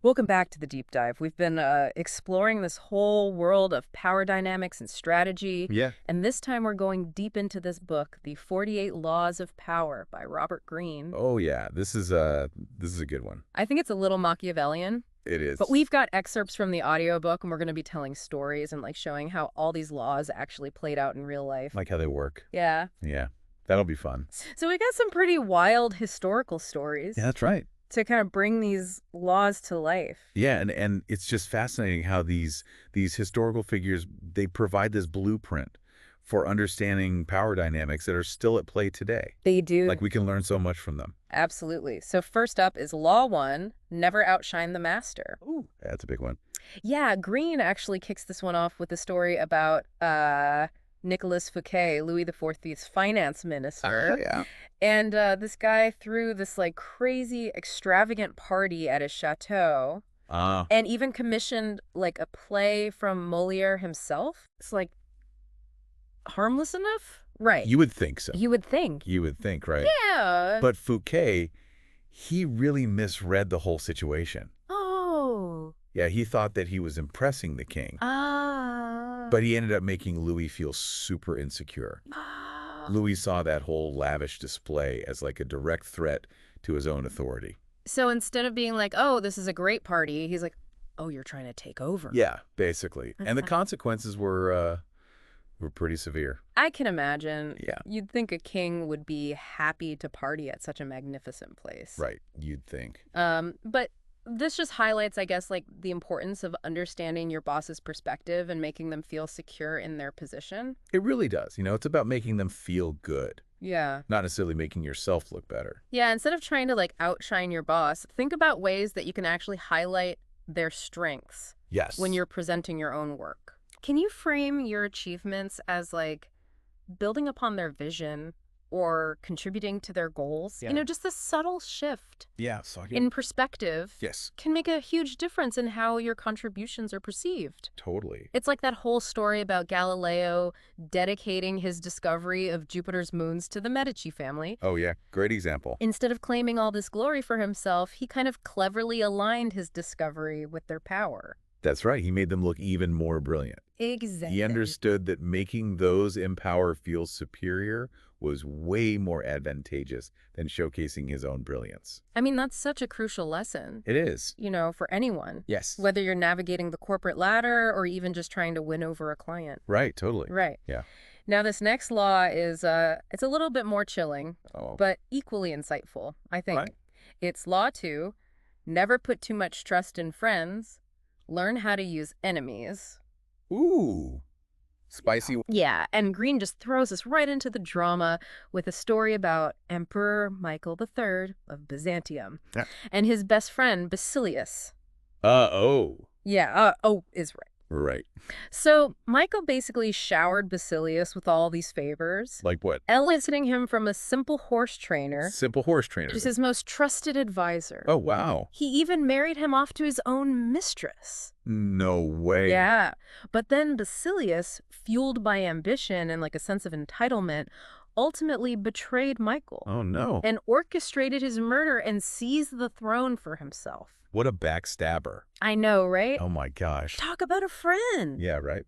Welcome back to the deep dive. We've been exploring this whole world of power dynamics and strategy, Yeah. and this time we're going deep into this book, The 48 Laws of Power by Robert Greene. Oh yeah. This is a good one. I think it's a little Machiavellian, It but is. we've got excerpts from the audiobook, and we're going to be telling stories and like showing how all these laws actually played out in real life. Like how they work. Yeah. Yeah. That'll be fun. So we got some pretty wild historical Yeah, stories that's right. to kind of bring these laws to life. Yeah, and it's just fascinating how these historical figures, they provide this blueprint for understanding power dynamics that are still at play today. They do. Like we can learn so much from them. Absolutely. So first up is Law 1, never outshine the master. Ooh, that's a big one. Yeah, Greene actually kicks this one off with a story about Nicolas Fouquet, Louis XIV's finance minister. Yeah. And this guy threw this like crazy extravagant party at his chateau and even commissioned like a play from Moliere himself. It's like harmless enough? Right. You would think so. You would think. You would think, right? Yeah. But Fouquet, he really misread the whole situation. Oh. Yeah, he thought that he was impressing the king. Ah. But he ended up making Louis feel super insecure. Louis saw that whole lavish display as like a direct threat to his own authority. So instead of being like, oh, this is a great party, he's like, oh, you're trying to take over. Yeah, basically. And the consequences were pretty severe. I can imagine. Yeah. You'd think a king would be happy to party at such a magnificent place. Right, you'd think. But this just highlights, I guess, like the importance of understanding your boss's perspective and making them feel secure in their position. It really does. It's about making them feel good, Yeah. not necessarily making yourself look better. Yeah, instead of trying to like outshine your boss, think about ways that you can actually highlight their strengths Yes. when you're presenting your own work. Can you frame your achievements as like building upon their vision or contributing to their goals? Yeah. Just a subtle shift Yeah, so in perspective yes, can make a huge difference in how your contributions are perceived. totally. It's like that whole story about Galileo dedicating his discovery of Jupiter's moons to the Medici family. Oh yeah, great example. Instead of claiming all this glory for himself, he kind of cleverly aligned his discovery with their power. That's right. He made them look even more brilliant. Exactly. He understood that making those in power feel superior was way more advantageous than showcasing his own brilliance. I mean, that's such a crucial lesson, It is. for anyone. Yes. Whether you're navigating the corporate ladder or even just trying to win over a client. Right, totally. Right. Yeah. Now, this next law is, it's a little bit more chilling, Oh. but equally insightful, I think. Right. It's Law 2, never put too much trust in friends, learn how to use enemies. Ooh. Spicy. Yeah, and Greene just throws us right into the drama with a story about Emperor Michael III of Byzantium Yeah. and his best friend Basilius. Oh. Yeah, is right. Right. So Michael basically showered Basilius with all these favors, Like what? eliciting him from a simple horse trainer, Simple horse trainer. who's his most trusted advisor. Oh, wow. He even married him off to his own mistress. No way. Yeah. But then Basilius, fueled by ambition and like a sense of entitlement, ultimately betrayed Michael Oh, no. and orchestrated his murder and seized the throne for himself. What a backstabber. I know, right? Oh, my gosh. Talk about a friend. Yeah, right.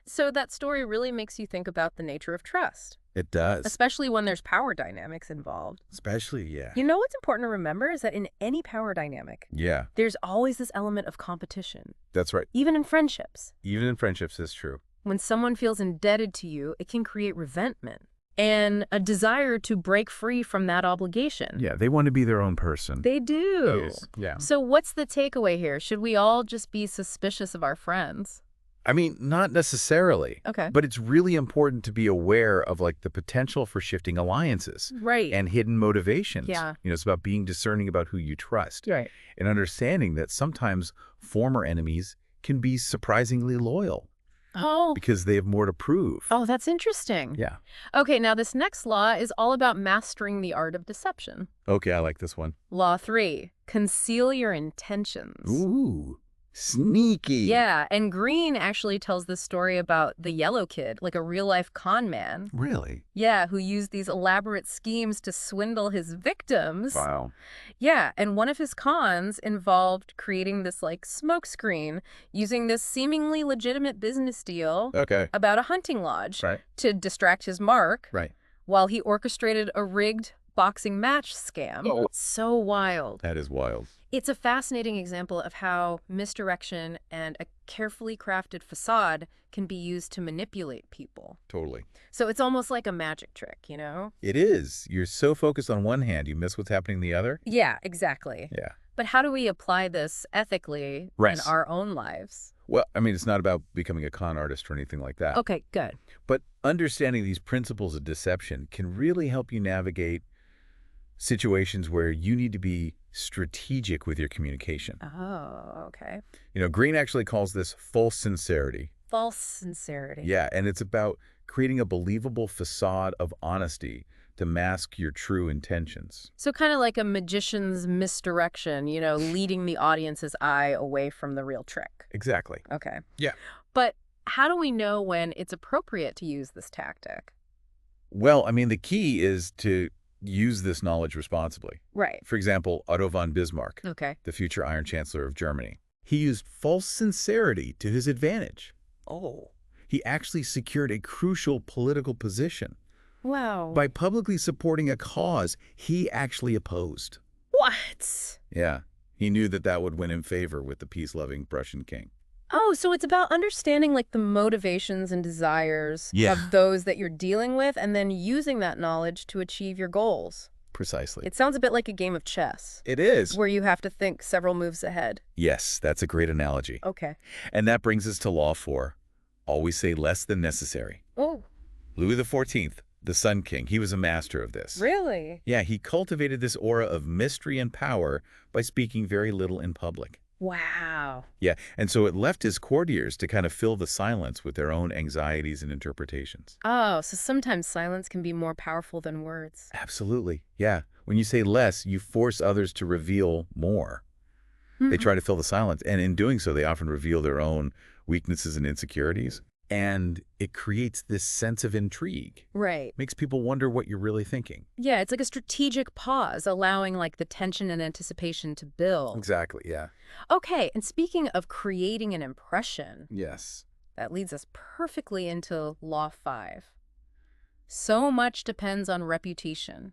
So that story really makes you think about the nature of trust, It does. especially when there's power dynamics involved. Especially, yeah. What's important to remember is that in any power dynamic, Yeah, there's always this element of competition, that's right. even in friendships. Even in friendships, it's true. When someone feels indebted to you, it can create resentment and a desire to break free from that obligation. Yeah, they want to be their own person. They do. Yes, yeah. So what's the takeaway here? Should we all just be suspicious of our friends? I mean, not necessarily. Okay. But it's really important to be aware of like the potential for shifting alliances Right. and hidden motivations. Yeah. It's about being discerning about who you trust Right. and understanding that sometimes former enemies can be surprisingly loyal Oh. because they have more to prove. Oh, that's interesting. Yeah. Okay, now this next law is all about mastering the art of deception. Okay, I like this one. Law 3, conceal your intentions. Ooh. Sneaky. Yeah, and Greene actually tells this story about the yellow kid, like a real-life con man. Really? Yeah, who used these elaborate schemes to swindle his victims. Wow. Yeah, and one of his cons involved creating this like smokescreen using this seemingly legitimate business deal Okay. about a hunting lodge Right. to distract his mark Right. while he orchestrated a rigged boxing match scam. Oh. So wild. That is wild. It's a fascinating example of how misdirection and a carefully crafted facade can be used to manipulate people. Totally. So it's almost like a magic trick, you know? It is. You're so focused on one hand, you miss what's happening in the other. Yeah, exactly. Yeah. But how do we apply this ethically in our own lives? Well, I mean, it's not about becoming a con artist or anything like that. Okay, good. But understanding these principles of deception can really help you navigate situations where you need to be strategic with your communication. Oh, okay. You know, Greene actually calls this false sincerity. False sincerity. Yeah, and it's about creating a believable facade of honesty to mask your true intentions. So kind of like a magician's misdirection, you know, leading the audience's eye away from the real trick. Exactly. Okay. Yeah. But how do we know when it's appropriate to use this tactic? Well, I mean, the key is to use this knowledge responsibly. Right. For example, Otto von Bismarck, Okay. the future Iron Chancellor of Germany. He used false sincerity to his advantage. Oh. He actually secured a crucial political position Wow. by publicly supporting a cause he actually opposed. What? Yeah, he knew that that would win him favor with the peace-loving Prussian king. Oh, so it's about understanding like the motivations and desires of those that you're dealing with and then using that knowledge to achieve your goals. Precisely. It sounds a bit like a game of chess. It is. Where you have to think several moves ahead. Yes, that's a great analogy. Okay. And that brings us to Law 4. Always say less than necessary. Oh. Louis XIV, the Sun King, he was a master of this. Really? Yeah, he cultivated this aura of mystery and power by speaking very little in public. Wow. Yeah, and so it left his courtiers to kind of fill the silence with their own anxieties and interpretations. Oh, so sometimes silence can be more powerful than words. Absolutely. Yeah. When you say less, you force others to reveal more. They try to fill the silence, and in doing so, they often reveal their own weaknesses and insecurities. And it creates this sense of intrigue. Right. Makes people wonder what you're really thinking. Yeah, it's like a strategic pause, allowing like the tension and anticipation to build. Exactly, yeah. Okay, and speaking of creating an impression, Yes. that leads us perfectly into Law 5. So much depends on reputation.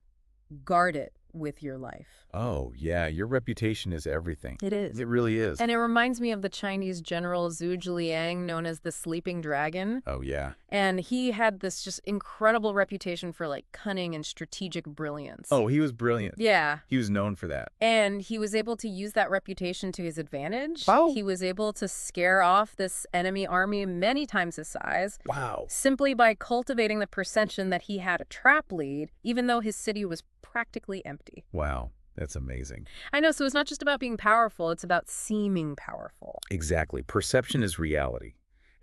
Guard it with your life. Oh, yeah, your reputation is everything. It is. It really is. And it reminds me of the Chinese general Zhu Zhiliang, known as the Sleeping Dragon. Oh, yeah. And he had this just incredible reputation for like cunning and strategic brilliance. Oh, he was brilliant. Yeah. He was known for that. And he was able to use that reputation to his advantage. Oh. He was able to scare off this enemy army many times his size. Wow. Simply by cultivating the perception that he had a trap lead, even though his city was practically empty. Wow. That's amazing. I know, so it's not just about being powerful, it's about seeming powerful. Exactly. Perception is reality,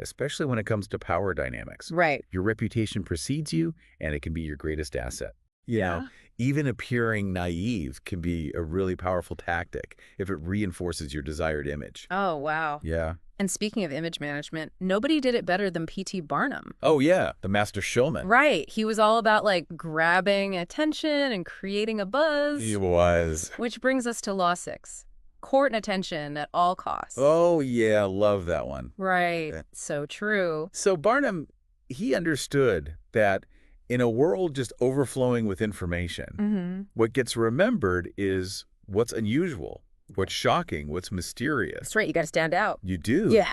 especially when it comes to power dynamics. Right. Your reputation precedes you, and it can be your greatest asset. You know, even appearing naive can be a really powerful tactic if it reinforces your desired image. Oh, wow. Yeah. And speaking of image management, nobody did it better than P.T. Barnum. Oh, yeah. The master showman. Right. He was all about, like, grabbing attention and creating a buzz. He was. Which brings us to Law 6. Court attention at all costs. Oh, yeah. Love that one. Right. So true. So Barnum, he understood that in a world just overflowing with information, what gets remembered is what's unusual, what's shocking, what's mysterious. That's right. You got to stand out. You do. Yeah.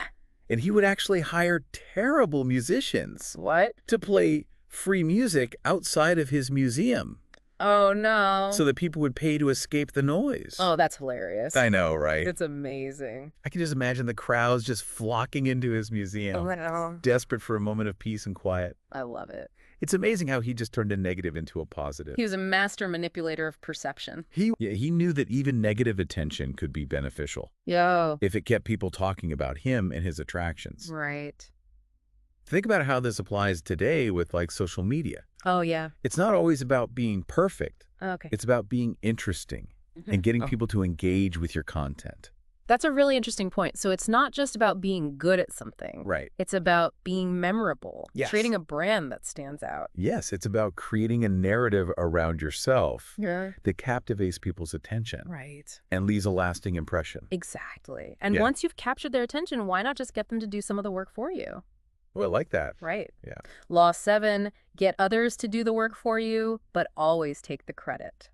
And he would actually hire terrible musicians What? to play free music outside of his museum Oh, no. so that people would pay to escape the noise. Oh, that's hilarious. I know, right? It's amazing. I can just imagine the crowds just flocking into his museum, Oh, desperate for a moment of peace and quiet. I love it. It's amazing how he just turned a negative into a positive. He was a master manipulator of perception. He knew that even negative attention could be beneficial Yo. if it kept people talking about him and his attractions. Right. Think about how this applies today with like social media. Oh, yeah. It's not always about being perfect. Okay. It's about being interesting and getting people to engage with your content. That's a really interesting point. So it's not just about being good at something. Right. It's about being memorable, Yes. creating a brand that stands out. Yes, it's about creating a narrative around yourself Yeah. that captivates people's attention Right. and leaves a lasting impression. Exactly. And Yeah. once you've captured their attention, why not just get them to do some of the work for you? Oh, I like that. Right. Yeah. Law 7, get others to do the work for you, but always take the credit.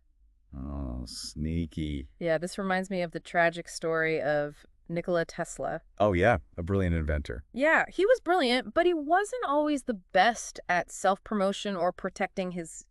Oh, sneaky. Yeah, this reminds me of the tragic story of Nikola Tesla. Oh, yeah, a brilliant inventor. Yeah, he was brilliant, but he wasn't always the best at self-promotion or protecting his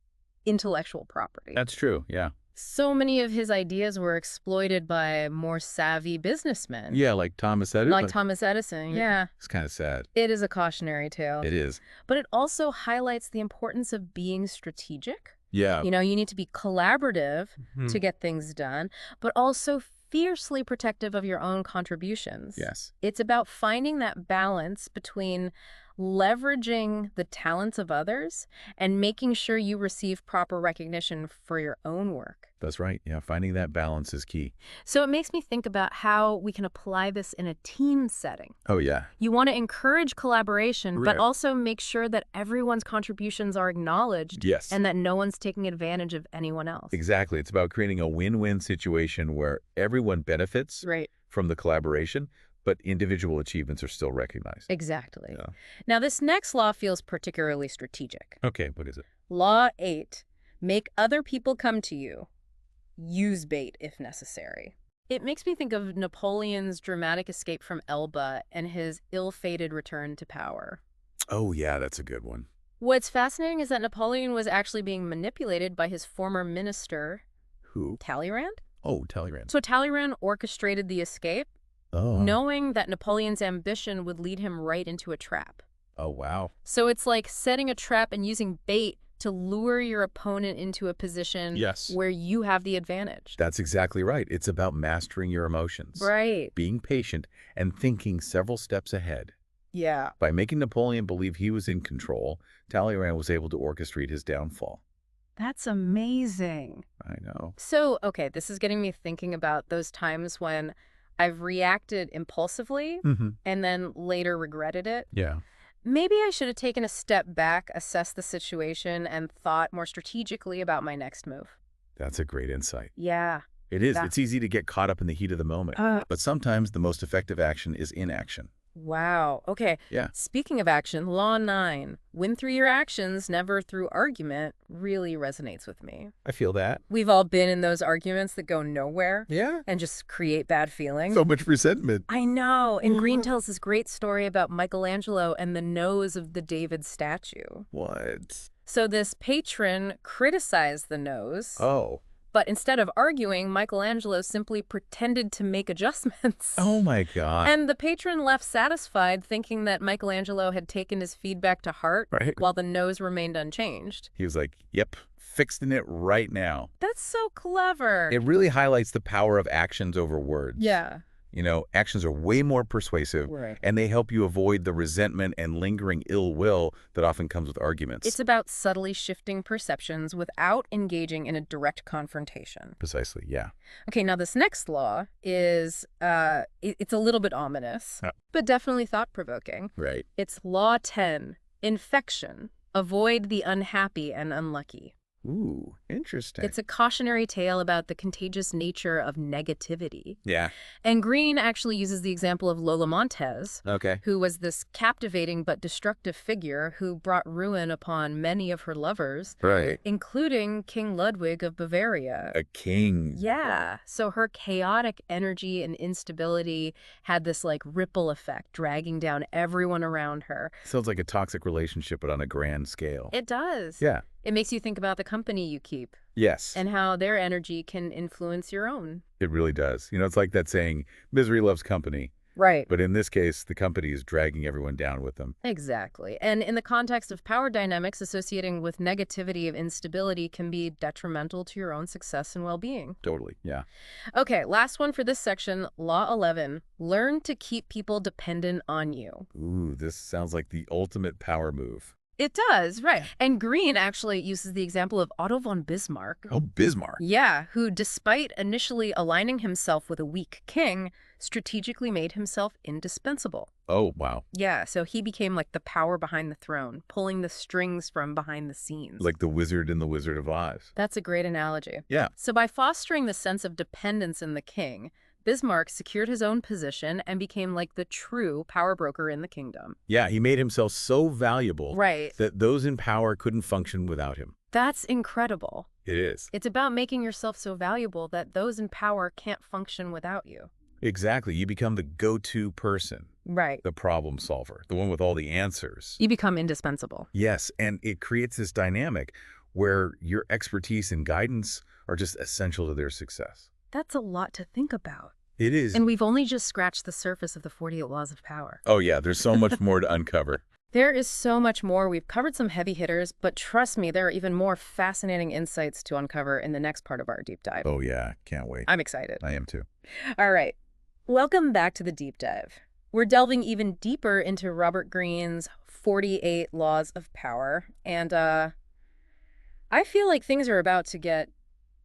intellectual property. That's true, yeah. So many of his ideas were exploited by more savvy businessmen. Yeah, like Thomas Edison. Like Thomas Edison, yeah. It's kind of sad. It is a cautionary tale. It is. But it also highlights the importance of being strategic. Yeah. You know, you need to be collaborative to get things done, but also fiercely protective of your own contributions. Yes. It's about finding that balance between leveraging the talents of others and making sure you receive proper recognition for your own work. That's right. Yeah, finding that balance is key. So it makes me think about how we can apply this in a team setting. Oh, yeah. You want to encourage collaboration, but Right. also make sure that everyone's contributions are acknowledged. Yes. And that no one's taking advantage of anyone else. Exactly. It's about creating a win-win situation where everyone benefits Right. from the collaboration, but individual achievements are still recognized. Exactly. Yeah. Now, this next law feels particularly strategic. Okay, what is it? Law 8, make other people come to you. Use bait if necessary. It makes me think of Napoleon's dramatic escape from Elba and his ill-fated return to power. Oh, yeah, that's a good one. What's fascinating is that Napoleon was actually being manipulated by his former minister, Who? Talleyrand. Oh, Talleyrand. So Talleyrand orchestrated the escape, Oh. knowing that Napoleon's ambition would lead him right into a trap. Oh, wow. So it's like setting a trap and using bait to lure your opponent into a position Yes. where you have the advantage. That's exactly right. It's about mastering your emotions. Right. Being patient and thinking several steps ahead. Yeah. By making Napoleon believe he was in control, Talleyrand was able to orchestrate his downfall. That's amazing. I know. So, okay, this is getting me thinking about those times when I've reacted impulsively and then later regretted it. Yeah. Maybe I should have taken a step back, assessed the situation, and thought more strategically about my next move. That's a great insight. Yeah. It is. That- It's easy to get caught up in the heat of the moment. But sometimes the most effective action is inaction. Wow. Okay. Yeah. Speaking of action, Law 9, win through your actions, never through argument, really resonates with me. I feel that. We've all been in those arguments that go nowhere Yeah. and just create bad feelings. So much resentment. I know. And Greene tells this great story about Michelangelo and the nose of the David statue. What? So this patron criticized the nose, Oh. but instead of arguing, Michelangelo simply pretended to make adjustments. Oh, my God. And the patron left satisfied, thinking that Michelangelo had taken his feedback to heart, Right. while the nose remained unchanged. He was like, yep, fixing it right now. That's so clever. It really highlights the power of actions over words. Yeah. You know, actions are way more persuasive, Right. and they help you avoid the resentment and lingering ill will that often comes with arguments. It's about subtly shifting perceptions without engaging in a direct confrontation. Precisely, yeah. Okay, now this next law is, it's a little bit ominous, but definitely thought-provoking. Right. It's Law 10, infection. Avoid the unhappy and unlucky. Ooh, interesting. It's a cautionary tale about the contagious nature of negativity. Yeah. And Greene actually uses the example of Lola Montez, Okay. who was this captivating but destructive figure who brought ruin upon many of her lovers, Right. including King Ludwig of Bavaria. A king. Yeah. So her chaotic energy and instability had this like ripple effect, dragging down everyone around her. Sounds like a toxic relationship, but on a grand scale. It does. Yeah. It makes you think about the company you keep Yes. and how their energy can influence your own. It really does. You know, it's like that saying, misery loves company. Right. But in this case, the company is dragging everyone down with them. Exactly. And in the context of power dynamics, associating with negativity of instability can be detrimental to your own success and well-being. Totally. Yeah. Okay, last one for this section, Law 11. Learn to keep people dependent on you. Ooh, this sounds like the ultimate power move. It does, right. And Greene actually uses the example of Otto von Bismarck. Oh, Bismarck. Yeah, who, despite initially aligning himself with a weak king, strategically made himself indispensable. Oh, wow. Yeah, so he became like the power behind the throne, pulling the strings from behind the scenes. Like the wizard in The Wizard of Oz. That's a great analogy. Yeah. So by fostering the sense of dependence in the king, Bismarck secured his own position and became like the true power broker in the kingdom. Yeah, he made himself so valuable Right. that those in power couldn't function without him. That's incredible. It is. It's about making yourself so valuable that those in power can't function without you. Exactly. You become the go-to person, Right. the problem solver, the one with all the answers. You become indispensable. Yes, and it creates this dynamic where your expertise and guidance are just essential to their success. That's a lot to think about. It is. And we've only just scratched the surface of the 48 Laws of Power. Oh, yeah, there's so much more to uncover. There is so much more. We've covered some heavy hitters, but trust me, there are even more fascinating insights to uncover in the next part of our deep dive. Oh, yeah, can't wait. I'm excited. I am too. All right. Welcome back to the deep dive. We're delving even deeper into Robert Greene's 48 Laws of Power. And I feel like things are about to get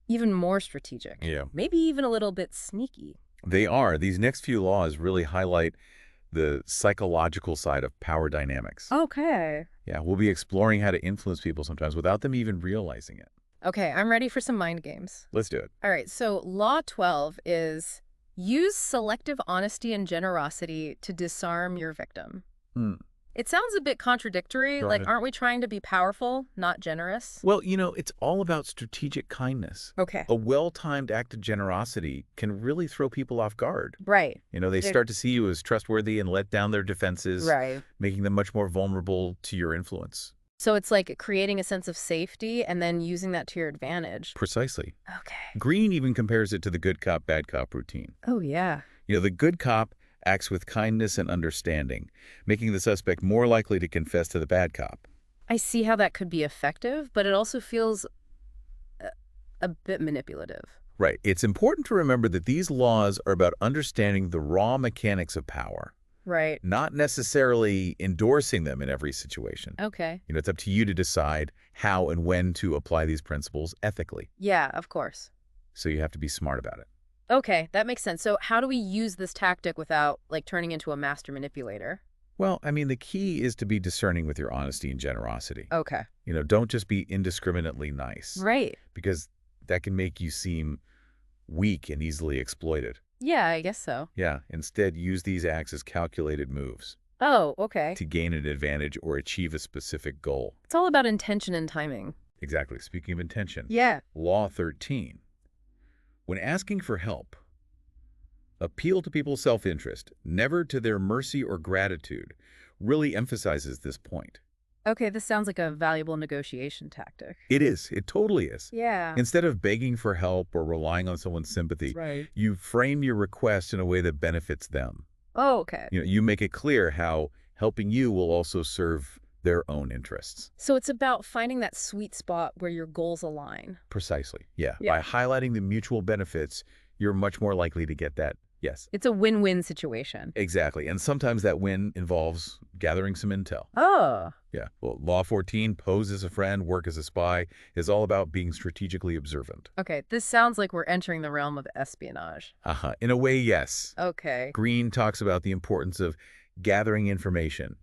even more strategic. Yeah. Maybe even a little bit sneaky. They are. These next few laws really highlight the psychological side of power dynamics. Okay. Yeah, we'll be exploring how to influence people sometimes without them even realizing it. Okay, I'm ready for some mind games. Let's do it. All right, so Law 12 is use selective honesty and generosity to disarm your victim. It sounds a bit contradictory. Go Like, ahead. aren't we trying to be powerful, not generous? Well, it's all about strategic kindness. Okay. A well-timed act of generosity can really throw people off guard. Right. They start to see you as trustworthy and let down their defenses, Right. making them much more vulnerable to your influence. So it's like creating a sense of safety and then using that to your advantage. Precisely. Okay. Greene even compares it to the good cop, bad cop routine. Oh, yeah. The good cop acts with kindness and understanding, making the suspect more likely to confess to the bad cop. I see how that could be effective, but it also feels a bit manipulative. Right. It's important to remember that these laws are about understanding the raw mechanics of power, Right. not necessarily endorsing them in every situation. Okay. It's up to you to decide how and when to apply these principles ethically. Yeah, of course. So you have to be smart about it. Okay, that makes sense. So how do we use this tactic without, like, turning into a master manipulator? Well, the key is to be discerning with your honesty and generosity. Okay. Don't just be indiscriminately nice. Right. Because that can make you seem weak and easily exploited. Yeah, I guess so. Yeah, instead use these acts as calculated moves Oh, okay. to gain an advantage or achieve a specific goal. It's all about intention and timing. Exactly. Speaking of intention, Yeah. Law 13. When asking for help, appeal to people's self-interest, never to their mercy or gratitude, really emphasizes this point. Okay, this sounds like a valuable negotiation tactic. It is. It totally is. Yeah. Instead of begging for help or relying on someone's sympathy, Right. you frame your request in a way that benefits them. Oh, okay. You make it clear how helping you will also serve their own interests. So it's about finding that sweet spot where your goals align. Precisely. Yeah. Yeah. By highlighting the mutual benefits, you're much more likely to get that. Yes. It's a win-win situation. Exactly. And sometimes that win involves gathering some intel. Oh. Yeah. Well, Law 14, pose as a friend, work as a spy, is all about being strategically observant. Okay, this sounds like we're entering the realm of espionage. In a way, yes. Okay. Greene talks about the importance of gathering information,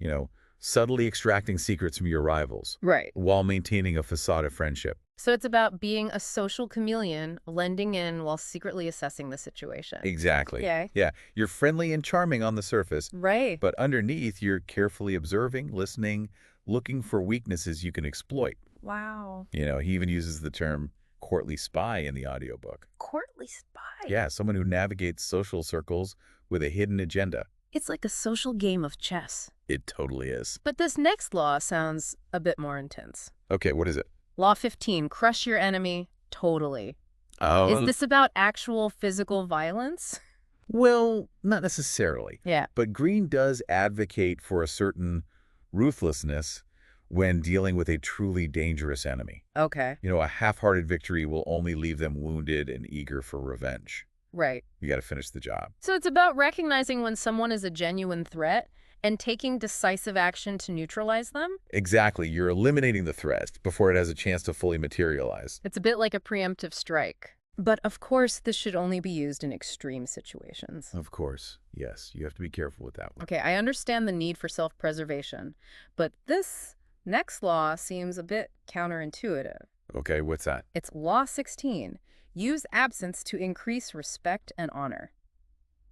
subtly extracting secrets from your rivals, Right. while maintaining a facade of friendship. So it's about being a social chameleon, blending in while secretly assessing the situation. Exactly. Okay. Yeah. You're friendly and charming on the surface, Right. but underneath, you're carefully observing, listening, looking for weaknesses you can exploit. Wow. He even uses the term courtly spy in the audiobook. Courtly spy. Yeah, someone who navigates social circles with a hidden agenda. It's like a social game of chess. It totally is. But this next law sounds a bit more intense. Okay, what is it? Law 15, crush your enemy totally. Oh, Is this about actual physical violence? well, not necessarily. Yeah. But Greene does advocate for a certain ruthlessness when dealing with a truly dangerous enemy. Okay. A half-hearted victory will only leave them wounded and eager for revenge. Right. You got to finish the job. So it's about recognizing when someone is a genuine threat and taking decisive action to neutralize them? Exactly. You're eliminating the threat before it has a chance to fully materialize. It's a bit like a preemptive strike. But of course, this should only be used in extreme situations. Of course, yes. You have to be careful with that one. Okay, I understand the need for self-preservation, but this next law seems a bit counterintuitive. Okay, what's that? It's Law 16. Use absence to increase respect and honor.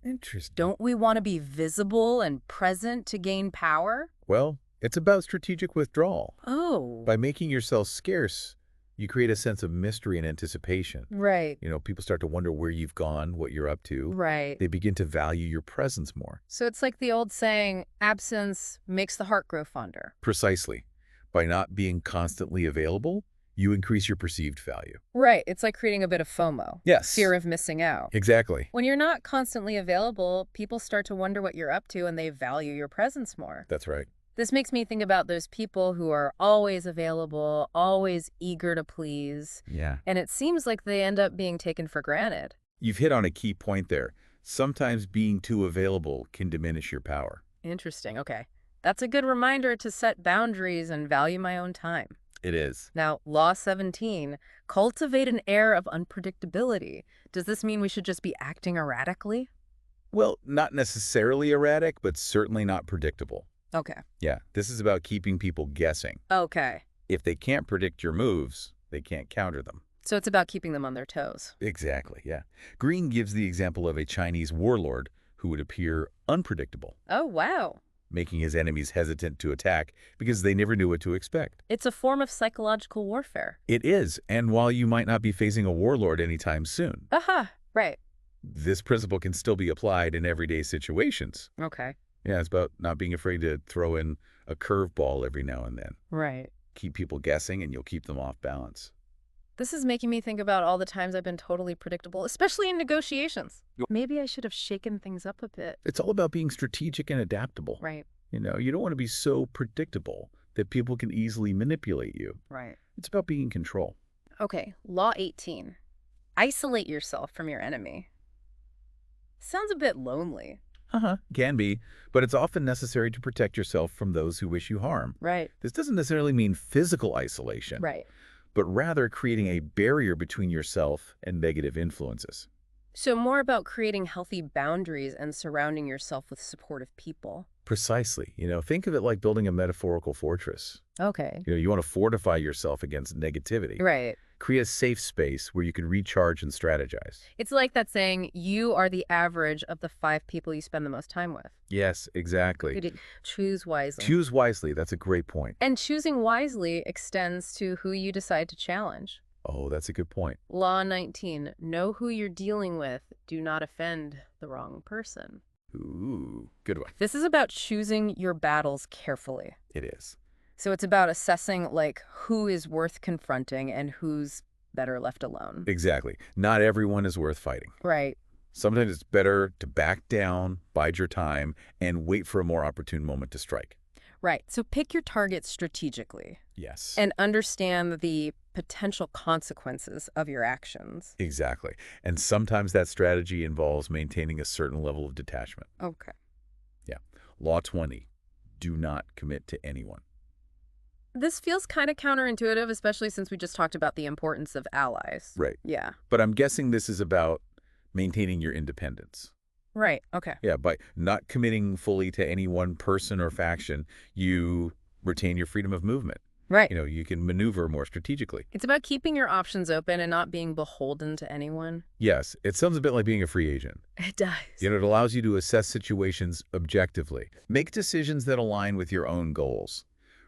Interesting. Don't we want to be visible and present to gain power? Well, it's about strategic withdrawal. Oh. By making yourself scarce, you create a sense of mystery and anticipation. Right. People start to wonder where you've gone, what you're up to. Right. They begin to value your presence more. So it's like the old saying, absence makes the heart grow fonder. Precisely. By not being constantly available, you increase your perceived value. Right. It's like creating a bit of FOMO. Yes. Fear of missing out. Exactly. When you're not constantly available, people start to wonder what you're up to and they value your presence more. That's right. This makes me think about those people who are always available, always eager to please. Yeah. And it seems like they end up being taken for granted. You've hit on a key point there. Sometimes being too available can diminish your power. Interesting. Okay. That's a good reminder to set boundaries and value my own time. It is. Now, Law 17, cultivate an air of unpredictability. Does this mean we should just be acting erratically? Well, not necessarily erratic, but certainly not predictable. Okay. Yeah, this is about keeping people guessing. Okay. If they can't predict your moves, they can't counter them. So it's about keeping them on their toes. Exactly, yeah. Greene gives the example of a Chinese warlord who would appear unpredictable, Oh, wow. making his enemies hesitant to attack because they never knew what to expect. It's a form of psychological warfare. It is, and while you might not be facing a warlord anytime soon, Aha. Right. this principle can still be applied in everyday situations. Okay. Yeah, it's about not being afraid to throw in a curveball every now and then. Right. Keep people guessing and you'll keep them off balance. This is making me think about all the times I've been totally predictable, especially in negotiations. Maybe I should have shaken things up a bit. It's all about being strategic and adaptable. Right. You don't want to be so predictable that people can easily manipulate you. Right. It's about being in control. Okay, Law 18. Isolate yourself from your enemy. Sounds a bit lonely. Can be, but it's often necessary to protect yourself from those who wish you harm. Right. This doesn't necessarily mean physical isolation, Right. but rather creating a barrier between yourself and negative influences. So more about creating healthy boundaries and surrounding yourself with supportive people. Precisely. Think of it like building a metaphorical fortress. Okay. You want to fortify yourself against negativity. Right. Create a safe space where you can recharge and strategize. It's like that saying, you are the average of the 5 people you spend the most time with. Yes, exactly. Choose wisely. Choose wisely. That's a great point. And choosing wisely extends to who you decide to challenge. Oh, that's a good point. Law 19, know who you're dealing with. Do not offend the wrong person. Ooh, good one. This is about choosing your battles carefully. It is. So it's about assessing, who is worth confronting and who's better left alone. Exactly. Not everyone is worth fighting. Right. Sometimes it's better to back down, bide your time, and wait for a more opportune moment to strike. Right. So pick your targets strategically. Yes. And understand the potential consequences of your actions. Exactly. And sometimes that strategy involves maintaining a certain level of detachment. Okay. Yeah. Law 20, do not commit to anyone. This feels kind of counterintuitive, especially since we just talked about the importance of allies. Right. Yeah. But I'm guessing this is about maintaining your independence. Right. Okay. Yeah, by not committing fully to any one person or faction, you retain your freedom of movement. Right. You can maneuver more strategically. It's about keeping your options open and not being beholden to anyone. Yes, it sounds a bit like being a free agent. It does. It allows you to assess situations objectively. Make decisions that align with your own goals,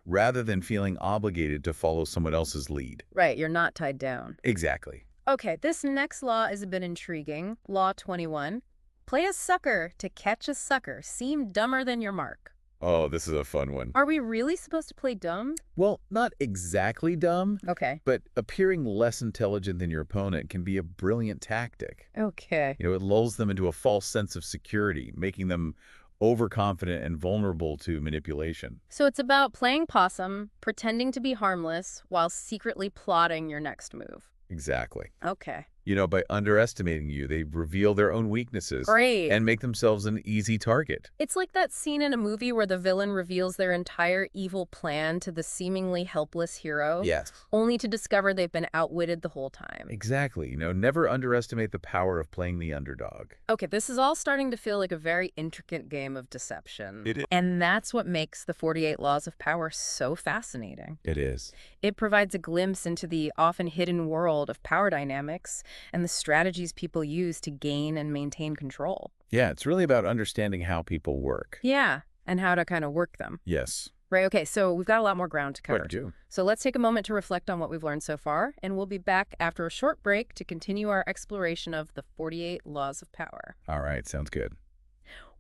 rather than feeling obligated to follow someone else's lead. Right. You're not tied down. Exactly. Okay. This next law is a bit intriguing. Law 21. Play a sucker to catch a sucker. Seem dumber than your mark. Oh, this is a fun one. Are we really supposed to play dumb? Well, not exactly dumb, Okay. but appearing less intelligent than your opponent can be a brilliant tactic. Okay. It lulls them into a false sense of security, making them overconfident and vulnerable to manipulation. So it's about playing possum, pretending to be harmless, while secretly plotting your next move. Exactly. Okay. By underestimating you, they reveal their own weaknesses Great. and make themselves an easy target. It's like that scene in a movie where the villain reveals their entire evil plan to the seemingly helpless hero, Yes. only to discover they've been outwitted the whole time. Exactly. Never underestimate the power of playing the underdog. Okay, this is all starting to feel like a very intricate game of deception. It is. And that's what makes the 48 Laws of Power so fascinating. It is. It provides a glimpse into the often hidden world of power dynamics and the strategies people use to gain and maintain control. Yeah, it's really about understanding how people work. Yeah, and how to kind of work them. Yes. Right, okay, so we've got a lot more ground to cover. What do? So let's take a moment to reflect on what we've learned so far, and we'll be back after a short break to continue our exploration of the 48 Laws of Power. All right, sounds good.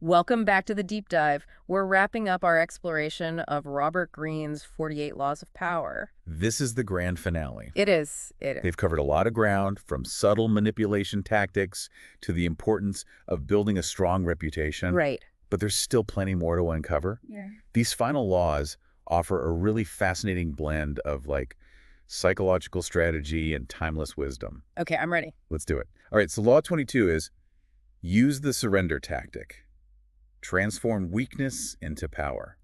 Welcome back to the deep dive. We're wrapping up our exploration of Robert Greene's 48 Laws of Power. This is the grand finale. It is. They've covered a lot of ground, from subtle manipulation tactics to the importance of building a strong reputation. Right. But there's still plenty more to uncover. Yeah. These final laws offer a really fascinating blend of psychological strategy and timeless wisdom. Okay, I'm ready. Let's do it. All right, so Law 22 is use the surrender tactic. Transform weakness into power.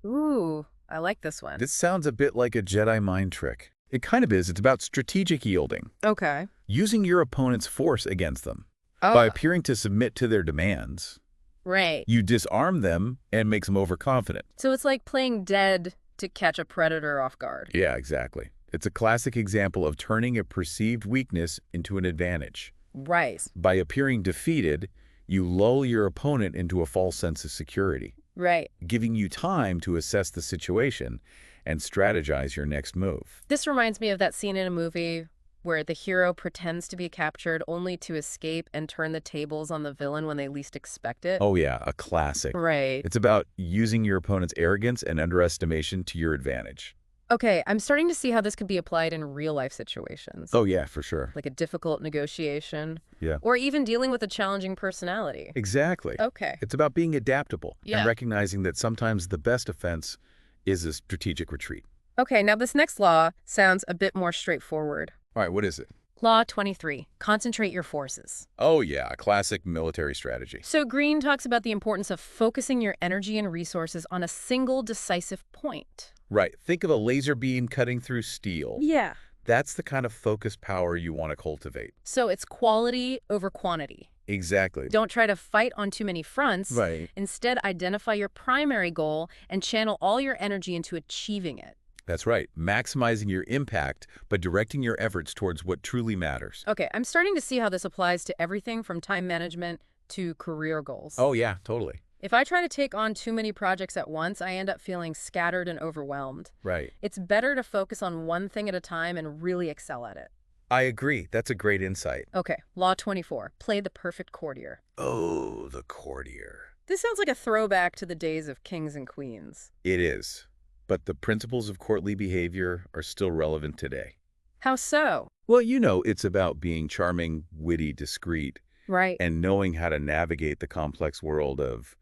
Ooh, I like this one. This sounds a bit like a Jedi mind trick. It kind of is. It's about strategic yielding. Okay. Using your opponent's force against them. Oh, By appearing to submit to their demands, right. you disarm them and makes them overconfident. So it's like playing dead to catch a predator off guard. Yeah, exactly. It's a classic example of turning a perceived weakness into an advantage. Right. By appearing defeated, you lull your opponent into a false sense of security, Right. giving you time to assess the situation and strategize your next move. This reminds me of that scene in a movie where the hero pretends to be captured only to escape and turn the tables on the villain when they least expect it. Oh yeah, a classic. Right. It's about using your opponent's arrogance and underestimation to your advantage. Okay, I'm starting to see how this could be applied in real-life situations. Oh yeah, for sure. Like a difficult negotiation. Yeah. Or even dealing with a challenging personality. Exactly. Okay. It's about being adaptable Yeah. and recognizing that sometimes the best offense is a strategic retreat. Okay, now this next law sounds a bit more straightforward. All right, what is it? Law 23. Concentrate your forces. Oh yeah, a classic military strategy. So Greene talks about the importance of focusing your energy and resources on a single decisive point. Right. Think of a laser beam cutting through steel. Yeah. That's the kind of focused power you want to cultivate. So it's quality over quantity. Exactly. Don't try to fight on too many fronts. Right. Instead, identify your primary goal and channel all your energy into achieving it. That's right. Maximizing your impact, but directing your efforts towards what truly matters. Okay, I'm starting to see how this applies to everything from time management to career goals. Oh yeah, totally. If I try to take on too many projects at once, I end up feeling scattered and overwhelmed. Right. It's better to focus on one thing at a time and really excel at it. I agree. That's a great insight. Okay, Law 24. Play the perfect courtier. Oh, the courtier. This sounds like a throwback to the days of kings and queens. It is. But the principles of courtly behavior are still relevant today. How so? Well, it's about being charming, witty, discreet, Right. and knowing how to navigate the complex world of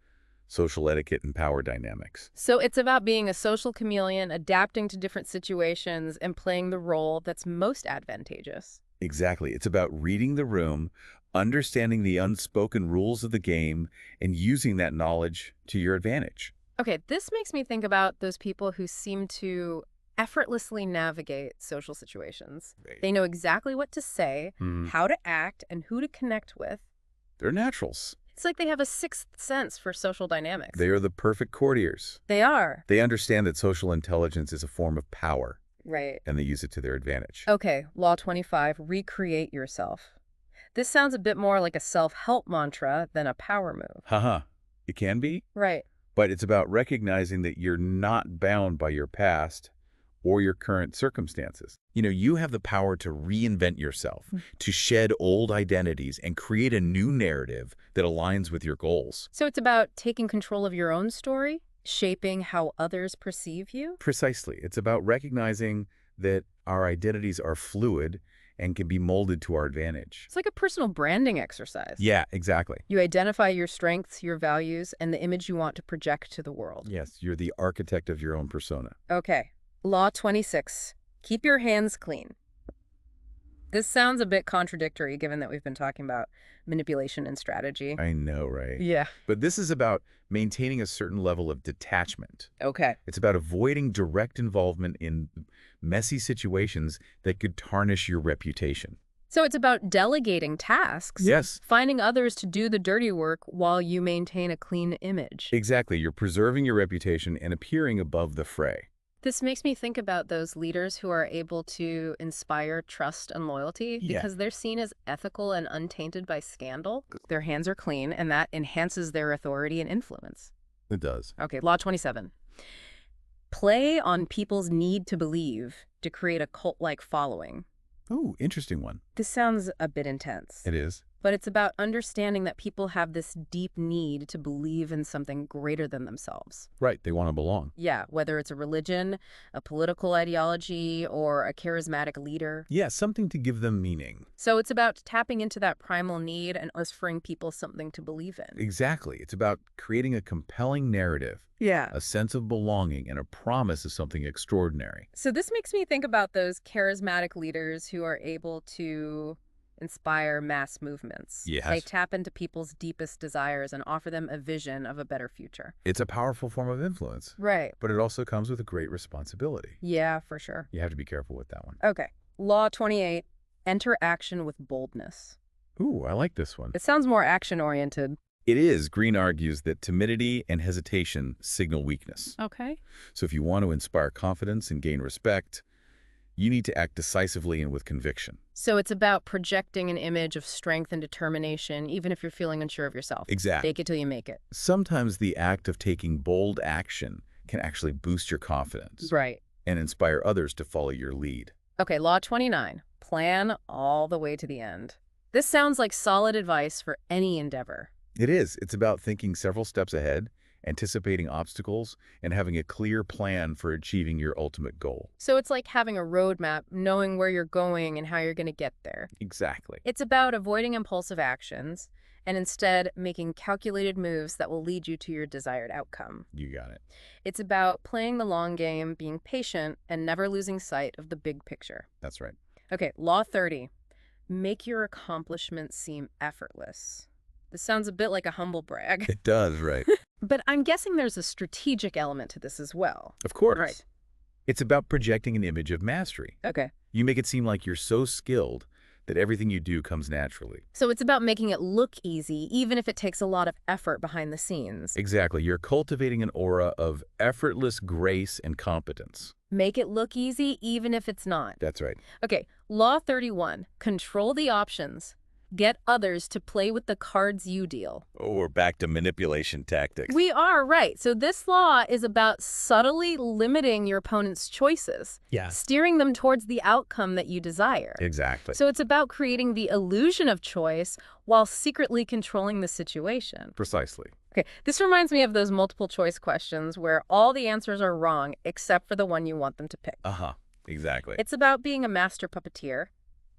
social etiquette and power dynamics. So it's about being a social chameleon, adapting to different situations, and playing the role that's most advantageous. Exactly. It's about reading the room, understanding the unspoken rules of the game, and using that knowledge to your advantage. Okay, this makes me think about those people who seem to effortlessly navigate social situations. Right. They know exactly what to say, how to act, and who to connect with. They're naturals. It's like they have a sixth sense for social dynamics. They are the perfect courtiers. They are. They understand that social intelligence is a form of power, Right. and they use it to their advantage. Okay, Law 25, recreate yourself. This sounds a bit more like a self-help mantra than a power move. Haha. It can be, Right. but it's about recognizing that you're not bound by your past or your current circumstances. You have the power to reinvent yourself, to shed old identities and create a new narrative that aligns with your goals. So it's about taking control of your own story, shaping how others perceive you? Precisely. It's about recognizing that our identities are fluid and can be molded to our advantage. It's like a personal branding exercise. Yeah, exactly. You identify your strengths, your values, and the image you want to project to the world. Yes, you're the architect of your own persona. Okay. Law 26. Keep your hands clean. This sounds a bit contradictory given that we've been talking about manipulation and strategy. I know, right? Yeah. But this is about maintaining a certain level of detachment. Okay. It's about avoiding direct involvement in messy situations that could tarnish your reputation. So it's about delegating tasks. Yes. Finding others to do the dirty work while you maintain a clean image. Exactly. You're preserving your reputation and appearing above the fray. This makes me think about those leaders who are able to inspire trust and loyalty because they're seen as ethical and untainted by scandal. Their hands are clean, and that enhances their authority and influence. It does. Okay, Law 27. Play on people's need to believe to create a cult-like following. Oh, interesting one. This sounds a bit intense. It is. But it's about understanding that people have this deep need to believe in something greater than themselves. Right. They want to belong. Yeah, whether it's a religion, a political ideology, or a charismatic leader. Yeah, something to give them meaning. So it's about tapping into that primal need and offering people something to believe in. Exactly. It's about creating a compelling narrative, Yeah. a sense of belonging, and a promise of something extraordinary. So this makes me think about those charismatic leaders who are able to inspire mass movements. Yes. They tap into people's deepest desires and offer them a vision of a better future. It's a powerful form of influence, Right. but it also comes with a great responsibility. Yeah, for sure. You have to be careful with that one. Okay. Law 28. Enter action with boldness. Ooh, I like this one. It sounds more action-oriented. It is. Greene argues that timidity and hesitation signal weakness. Okay. So if you want to inspire confidence and gain respect, you need to act decisively and with conviction. So it's about projecting an image of strength and determination, even if you're feeling unsure of yourself. Exactly. Fake it till you make it. Sometimes the act of taking bold action can actually boost your confidence Right. and inspire others to follow your lead. Okay, Law 29. Plan all the way to the end. This sounds like solid advice for any endeavor. It is. It's about thinking several steps ahead, anticipating obstacles, and having a clear plan for achieving your ultimate goal. So it's like having a roadmap, knowing where you're going and how you're going to get there. Exactly. It's about avoiding impulsive actions and instead making calculated moves that will lead you to your desired outcome. You got it. It's about playing the long game, being patient, and never losing sight of the big picture. That's right. Okay, Law 30. Make your accomplishments seem effortless. This sounds a bit like a humble brag. It does, right. But I'm guessing there's a strategic element to this as well. Of course. Right. It's about projecting an image of mastery. Okay. You make it seem like you're so skilled that everything you do comes naturally. So it's about making it look easy, even if it takes a lot of effort behind the scenes. Exactly. You're cultivating an aura of effortless grace and competence. Make it look easy, even if it's not. That's right. Okay, Law 31. Control the options. Get others to play with the cards you deal. Oh, we're back to manipulation tactics. We are, right. So this law is about subtly limiting your opponent's choices. Yeah. Steering them towards the outcome that you desire. Exactly. So it's about creating the illusion of choice while secretly controlling the situation. Precisely. Okay, this reminds me of those multiple choice questions where all the answers are wrong except for the one you want them to pick. Uh-huh. Exactly. It's about being a master puppeteer,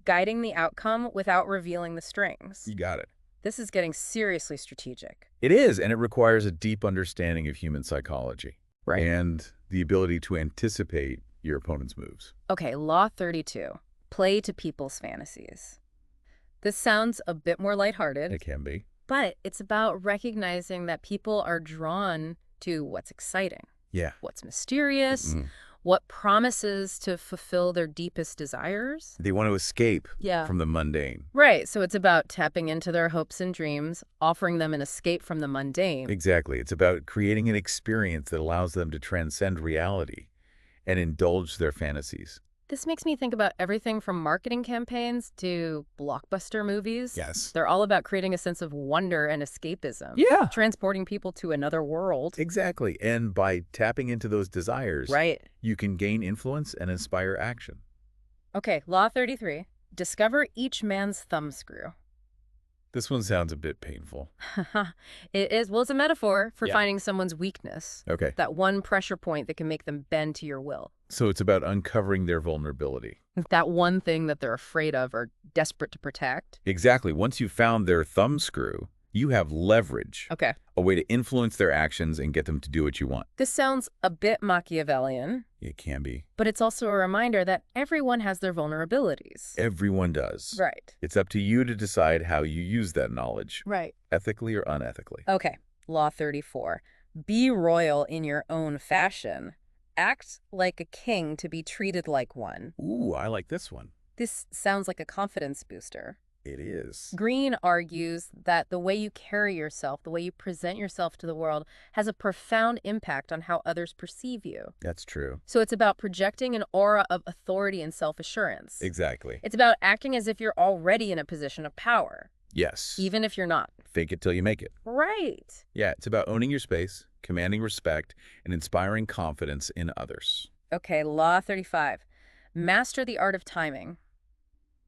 guiding the outcome without revealing the strings. You got it. This is getting seriously strategic. It is, and it requires a deep understanding of human psychology. Right. And the ability to anticipate your opponent's moves. Okay, Law 32. Play to people's fantasies. This sounds a bit more lighthearted. It can be. But it's about recognizing that people are drawn to what's exciting. Yeah. What's mysterious, what promises to fulfill their deepest desires. They want to escape Yeah. from the mundane. Right, so it's about tapping into their hopes and dreams, offering them an escape from the mundane. Exactly. It's about creating an experience that allows them to transcend reality and indulge their fantasies. This makes me think about everything from marketing campaigns to blockbuster movies. Yes. They're all about creating a sense of wonder and escapism. Yeah. Transporting people to another world. Exactly. And by tapping into those desires, Right. you can gain influence and inspire action. Okay, Law 33. Discover each man's thumbscrew. This one sounds a bit painful. It is, well, it's a metaphor for Yeah. finding someone's weakness. Okay. That one pressure point that can make them bend to your will. So it's about uncovering their vulnerability. That one thing that they're afraid of or desperate to protect. Exactly. Once you've found their thumbscrew, You have leverage, Okay. a way to influence their actions and get them to do what you want. This sounds a bit Machiavellian, It can be. but it's also a reminder that everyone has their vulnerabilities. Everyone does. Right. It's up to you to decide how you use that knowledge, Right. ethically or unethically. Okay. Law 34. Be royal in your own fashion. Act like a king to be treated like one. Ooh, I like this one. This sounds like a confidence booster. It is. Greene argues that the way you carry yourself, the way you present yourself to the world, has a profound impact on how others perceive you. That's true. So it's about projecting an aura of authority and self-assurance. Exactly. It's about acting as if you're already in a position of power, Yes. even if you're not. Fake it till you make it. Right. Yeah, it's about owning your space, commanding respect, and inspiring confidence in others. Okay, Law 35. Master the art of timing.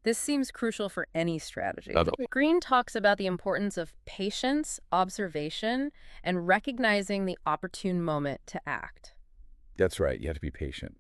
This seems crucial for any strategy. Greene talks about the importance of patience, observation, and recognizing the opportune moment to act. That's right. You have to be patient.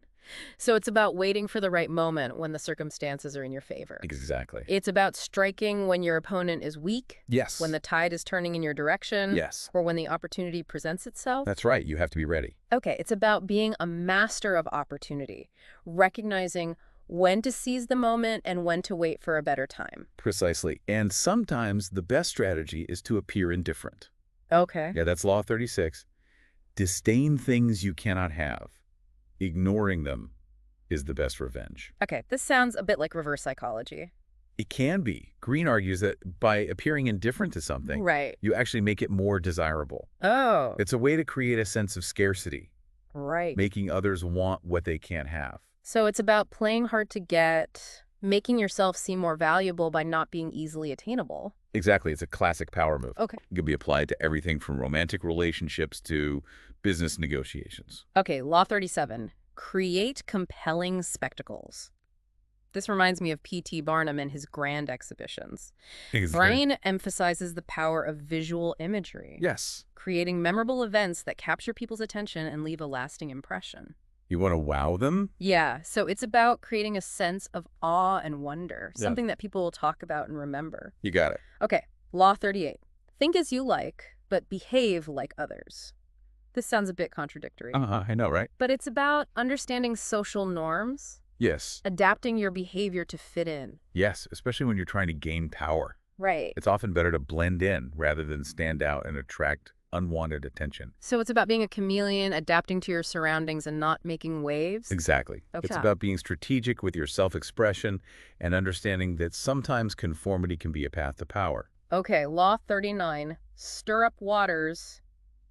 So it's about waiting for the right moment when the circumstances are in your favor. Exactly. It's about striking when your opponent is weak, Yes. when the tide is turning in your direction, Yes. or when the opportunity presents itself. That's right. You have to be ready. Okay, it's about being a master of opportunity, recognizing when to seize the moment and when to wait for a better time. Precisely. And sometimes the best strategy is to appear indifferent. Okay. Yeah, that's Law 36. Disdain things you cannot have. Ignoring them is the best revenge. Okay, this sounds a bit like reverse psychology. It can be. Greene argues that by appearing indifferent to something, Right. you actually make it more desirable. Oh. It's a way to create a sense of scarcity, Right. making others want what they can't have. So it's about playing hard to get, making yourself seem more valuable by not being easily attainable. Exactly. It's a classic power move. Okay. It can be applied to everything from romantic relationships to business negotiations. Okay, Law 37. Create compelling spectacles. This reminds me of P.T. Barnum and his grand exhibitions. Brian emphasizes the power of visual imagery. Yes. Creating memorable events that capture people's attention and leave a lasting impression. You want to wow them? Yeah, so it's about creating a sense of awe and wonder, Yeah. something that people will talk about and remember. You got it. Okay, Law 38. Think as you like, but behave like others. This sounds a bit contradictory. I know, right? But it's about understanding social norms, Yes. adapting your behavior to fit in. Yes, especially when you're trying to gain power. Right. It's often better to blend in rather than stand out and attract unwanted attention. So it's about being a chameleon, adapting to your surroundings and not making waves? Exactly. Okay. It's about being strategic with your self-expression and understanding that sometimes conformity can be a path to power. Okay, Law 39. Stir up waters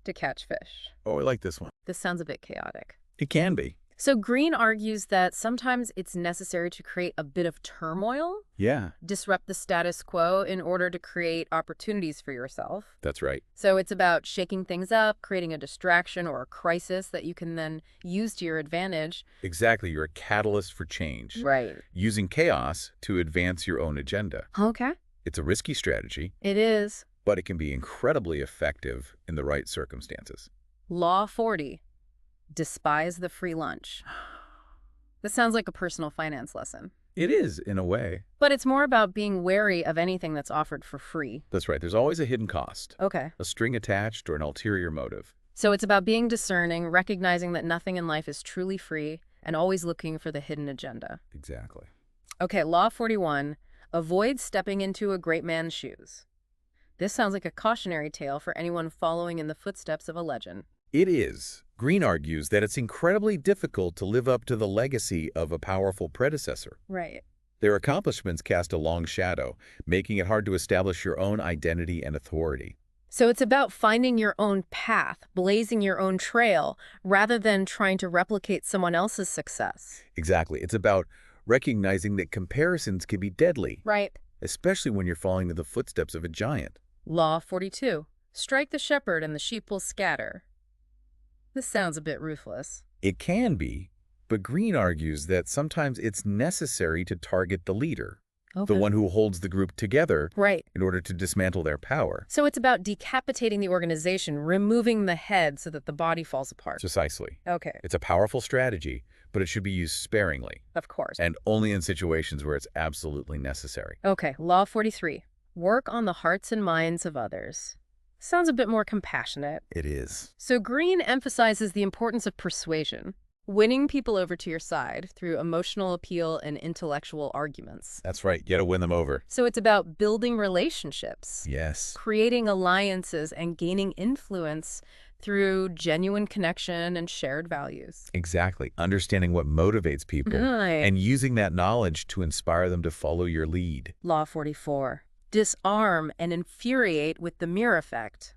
to catch fish. Oh, I like this one. This sounds a bit chaotic. It can be. So Greene argues that sometimes it's necessary to create a bit of turmoil, Yeah, disrupt the status quo in order to create opportunities for yourself. that's right. So it's about shaking things up, creating a distraction or a crisis that you can then use to your advantage. Exactly. You're a catalyst for change. Right. Using chaos to advance your own agenda. Okay. It's a risky strategy, It is. but it can be incredibly effective in the right circumstances. Law 40. Despise the free lunch. This sounds like a personal finance lesson. It is, in a way. But it's more about being wary of anything that's offered for free. That's right. There's always a hidden cost, Okay. a string attached, or an ulterior motive. So it's about being discerning, recognizing that nothing in life is truly free, and always looking for the hidden agenda. Exactly. Okay, Law 41. Avoid stepping into a great man's shoes. This sounds like a cautionary tale for anyone following in the footsteps of a legend. It is. Greene argues that it's incredibly difficult to live up to the legacy of a powerful predecessor. Right. Their accomplishments cast a long shadow, making it hard to establish your own identity and authority. So it's about finding your own path, blazing your own trail, rather than trying to replicate someone else's success. Exactly. It's about recognizing that comparisons can be deadly, Right. especially when you're following in the footsteps of a giant. Law 42. Strike the shepherd and the sheep will scatter. This sounds a bit ruthless. It can be, but Greene argues that sometimes it's necessary to target the leader, Okay. the one who holds the group together, Right. in order to dismantle their power. So it's about decapitating the organization, removing the head so that the body falls apart. Precisely. Okay. It's a powerful strategy, but it should be used sparingly, Of course. and only in situations where it's absolutely necessary. Okay. Law 43. Work on the hearts and minds of others. Sounds a bit more compassionate. It is. So Greene emphasizes the importance of persuasion, winning people over to your side through emotional appeal and intellectual arguments. That's right. You got to win them over. So it's about building relationships, Yes. creating alliances, and gaining influence through genuine connection and shared values. Exactly. Understanding what motivates people and using that knowledge to inspire them to follow your lead. Law 44. Disarm and infuriate with the mirror effect.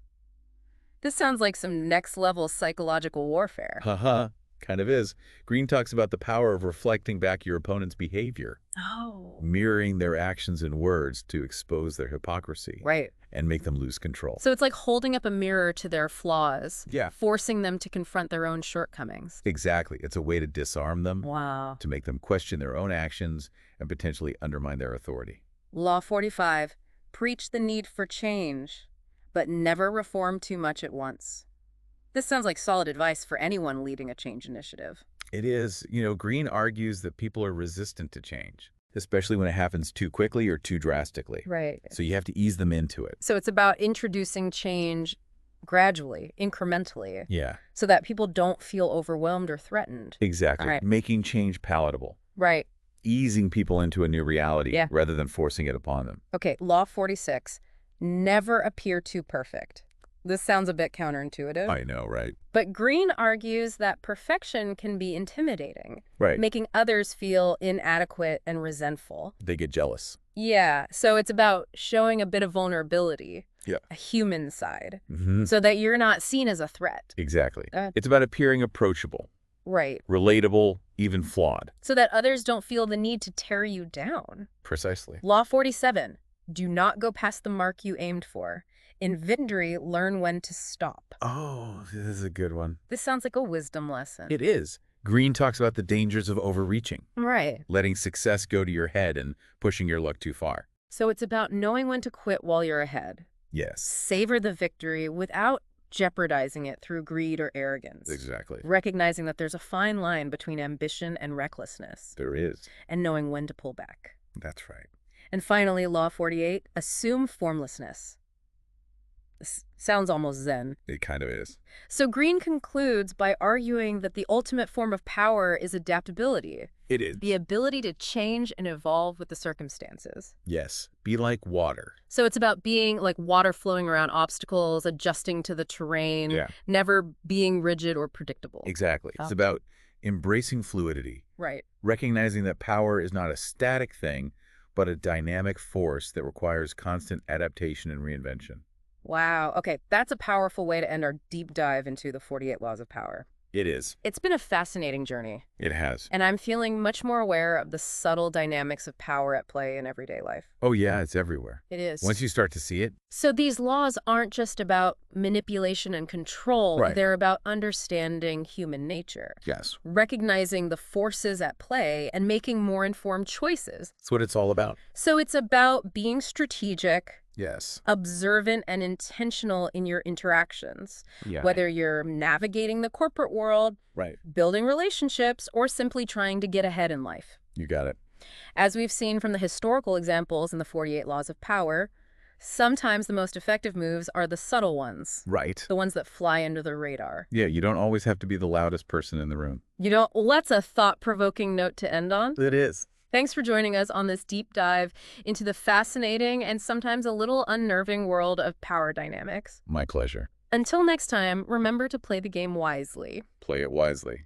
This sounds like some next-level psychological warfare. Haha. Kind of is. Greene talks about the power of reflecting back your opponent's behavior. Oh. Mirroring their actions and words to expose their hypocrisy. Right. And make them lose control. So it's like holding up a mirror to their flaws. Yeah. Forcing them to confront their own shortcomings. Exactly. It's a way to disarm them. Wow. To make them question their own actions and potentially undermine their authority. Law 45. Preach the need for change, but never reform too much at once. This sounds like solid advice for anyone leading a change initiative. It is. Greene argues that people are resistant to change, especially when it happens too quickly or too drastically. Right. So you have to ease them into it. So it's about introducing change gradually, incrementally. Yeah. So that people don't feel overwhelmed or threatened. Exactly. Right. Making change palatable. Right. Easing people into a new reality rather than forcing it upon them. Okay, Law 46. Never appear too perfect. This sounds a bit counterintuitive. I know, right? But Greene argues that perfection can be intimidating, right, making others feel inadequate and resentful. They get jealous. Yeah, so it's about showing a bit of vulnerability, yeah, a human side, mm-hmm. so that you're not seen as a threat. Exactly. It's about appearing approachable. Right. Relatable, even flawed. So that others don't feel the need to tear you down. Precisely. Law 47. Do not go past the mark you aimed for. In victory, learn when to stop. Oh, this is a good one. This sounds like a wisdom lesson. It is. Greene talks about the dangers of overreaching. Right. Letting success go to your head and pushing your luck too far. So it's about knowing when to quit while you're ahead. Yes. Savor the victory without jeopardizing it through greed or arrogance. Exactly. Recognizing that there's a fine line between ambition and recklessness. There is. And knowing when to pull back. That's right. And finally, Law 48, assume formlessness. This sounds almost zen. It kind of is. So Greene concludes by arguing that the ultimate form of power is adaptability. It is. The ability to change and evolve with the circumstances. Yes. Be like water. So it's about being like water flowing around obstacles, adjusting to the terrain, never being rigid or predictable. Exactly. It's about embracing fluidity. Right. Recognizing that power is not a static thing, but a dynamic force that requires constant adaptation and reinvention. Wow. Okay, that's a powerful way to end our deep dive into the 48 Laws of Power. It is. It's been a fascinating journey. It has. And I'm feeling much more aware of the subtle dynamics of power at play in everyday life. Oh, yeah, it's everywhere. It is. Once you start to see it. So these laws aren't just about manipulation and control. Right. They're about understanding human nature. Yes. Recognizing the forces at play and making more informed choices. That's what it's all about. So it's about being strategic. Yes. Observant and intentional in your interactions. Yeah. Whether you're navigating the corporate world, right, building relationships, or simply trying to get ahead in life. You got it. As we've seen from the historical examples in the 48 Laws of Power, sometimes the most effective moves are the subtle ones. Right. The ones that fly under the radar. Yeah, you don't always have to be the loudest person in the room. Well, that's a thought-provoking note to end on. It is. Thanks for joining us on this deep dive into the fascinating and sometimes a little unnerving world of power dynamics. My pleasure. Until next time, remember to play the game wisely. Play it wisely.